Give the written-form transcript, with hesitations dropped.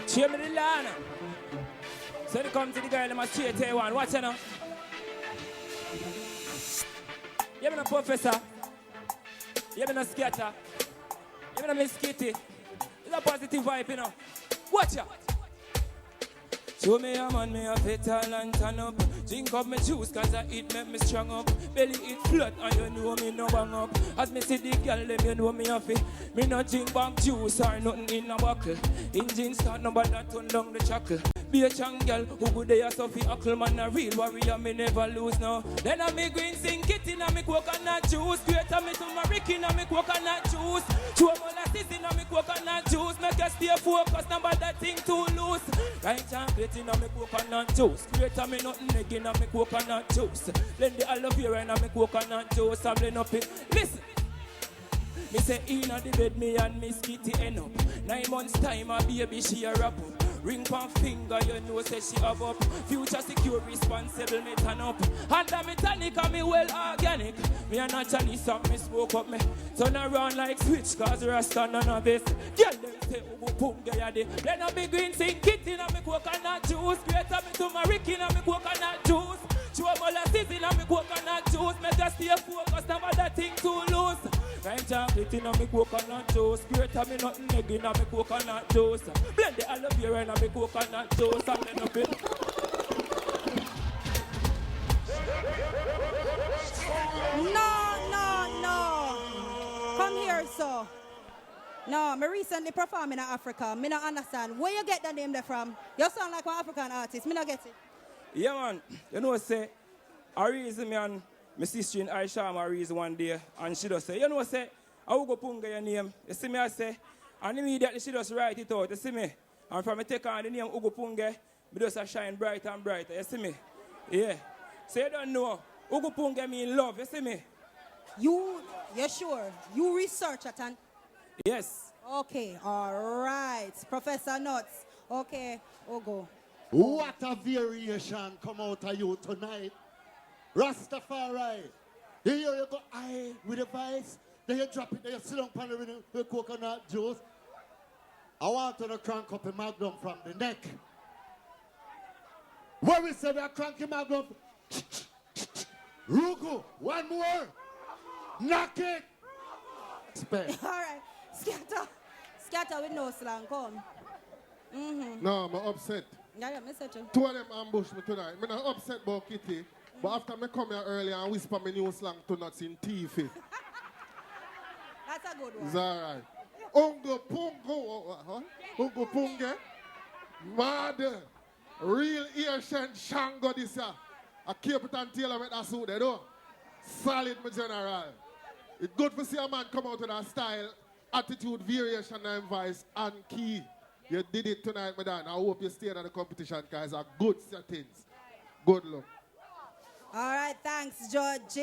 Cheer me the land. So they come to the girl, they must cheer Taiwan. Watch it now. You mean a professor? You mean a skater? You mean a Miss Kitty? It's a positive vibe, you know. Watch ya. Show me a man, me a fit tall and turn up. Drink up my juice, cause I eat make me strong up. Belly eat flat, and you know me no bang up. As me see the girl, them you know me a fit. Me no drink bank juice or nothing in a buckle. Engine start, nobody turn down the chuckle. Be a chang girl, who good they are Sophie Huckle. Man a real warrior, me never lose no. Then I me green sing kitty, na me coconut juice. Greater me to my Ricky, na me coconut juice. Show me la sissy, na me coconut juice. Make you stay focused, number that thing too loose. Right chocolate in a me coconut juice. Greater me nothing again, na me coconut juice. Then the aloe vera in a me coconut juice. I'm blend up it. Listen. Me say inna the bed, me and Miss Kitty end up. 9 months time, a baby she a wrap up. Ring pan finger, you know say she have up. Future secure, responsible, me turn up. Under me tonic and me well organic. Me a naturally stop, me smoke up me. Turn around like switch, cause Rasta none of this. Girl them say Hughpungeh ya de. Then a big green sing kitty na me coconut juice. Greater me to my Ricky na me coconut juice. Show me la sissy na me coconut juice. Make us stay focused, never that thing too loose. Right chocolate in a me coconut juice. Greater me nothing egg in a me coconut juice. Blend the aloe vera in a me coconut juice. And then up it. No. Come here, so. No, me recently perform in Africa. Me not understand. Where you get the name there from? You sound like an African artist. Me not get it. Yeah, man. You know, say, I reason me and my sister in Aisha, I reason one day, and she just say, you know, say, I will go Hughpungeh your name. You see me, I say, and immediately she just write it out. You see me? And from me take on the name Hughpungeh, me just shine brighter and brighter. You see me? Yeah. So you don't know, Hughpungeh mean love. You see me? You're sure? You research it and... Yes. Okay, all right. Professor Nuts. Okay, go. What a variation come out of you tonight. Rastafari. Here you go, I with the vice. Then you drop it, then you sit down on the with coconut juice. I want to crank up a magnum from the neck. What we say, we are cranking magnum. Rugu, one more. Knock it. Spare. All right. Scatter with no slang, come. No, I'm upset. Yeah, me say too. Two of them ambush me tonight. I'm not upset about Kitty, but after me come here earlier and whisper my new slang to nuts in TV. That's a good one. It's all right. Hughpungeh. Mad. Real Asian Shango this year. I keep it and tailor with that suit there, though. Solid, my general. It's good to see a man come out with a style, attitude, variation, and voice, and key. You did it tonight, madam. I hope you stay in the competition, guys. Are good settings. Good luck. All right, thanks, George.